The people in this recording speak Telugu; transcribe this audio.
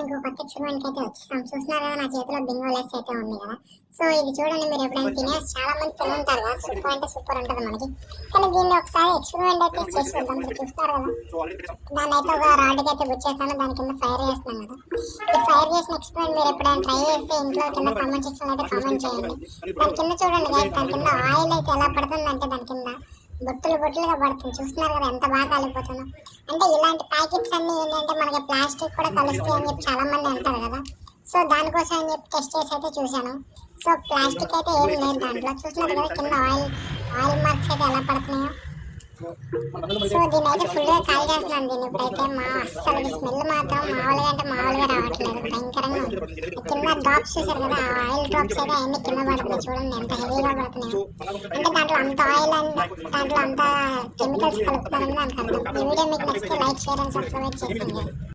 ఇంకో కొత్త ఎక్స్పెరిమెంట్ అయితే వచ్చేసాం. చూస్తున్నారు కదా, నా చేతిలో బింగో లెస్ అయితే ఉంది కదా. సో ఇది చూడండి, మీరు ఎప్పుడైనా తినేసి చాలా మంది తిని ఉంటారు కదా, సూపర్ అంటే సూపర్ ఉంటుంది మనకి. కానీ దీన్ని ఒకసారి ఎక్స్పెరిమెంట్ అయితే చేసి చూద్దాం. మీరు చూస్తారు కదా, దాన్ని అయితే ఒక రాడ్కి అయితే గుచ్చేస్తాను, దాని కింద ఫైర్ చేస్తున్నాను కదా. ఈ ఫైర్ చేసిన ఎక్స్పెరిమెంట్ మీరు ఎప్పుడైనా ట్రై చేస్తే ఇంట్లో కింద కామెంట్ సెక్షన్ అయితే కామెంట్ చేయండి. దాని కింద చూడండి గైస్, దాని కింద ఆయిల్ అయితే ఎలా పడుతుందంటే దాని కింద బొట్టులు బొట్టులుగా పడుతుంది. చూస్తున్నారు కదా ఎంత బాగా కాలిపోతుందో. అంటే ఇలాంటి ప్యాకెట్స్ అన్ని ఏంటంటే మనకి ప్లాస్టిక్ కూడా కలుస్తాయి అని చెప్పి చాలా మంది అంటారు కదా. సో దానికోసం అని చెప్పి టెస్ట్ చేసి అయితే చూశాను. సో ప్లాస్టిక్ అయితే ఏం లేదు దాంట్లో. చూస్తున్నారు కదా కింద ఆయిల్ మార్క్స్ అయితే ఎలా పడుతున్నాయో. సో దీన్ని అయితే ఫుల్గా కాల్ చేస్తున్నాను. దీన్ని ఇప్పుడైతే అస్సలు స్మెల్ మాత్రం మామూలుగా అంటే మామూలుగా రావట్లేదు, భయంకరంగా ఉంది. కింద డ్రాప్స్ చూసారు కదా, ఆ ఆయిల్ డ్రాప్స్ అయితే అన్ని కింద పడుతున్నాయి. చూడండి ఎంత హెవీగా పడుతున్నాయో. అంటే దాంట్లో అంత ఆయిల్ అండ్ దాంట్లో అంత కెమికల్స్ కలుపుతారని దానికి అర్థం. ఈ వీడియో మీకు నచ్చితే లైక్, షేర్ అండ్ సబ్స్క్రైబ్ చేయండి.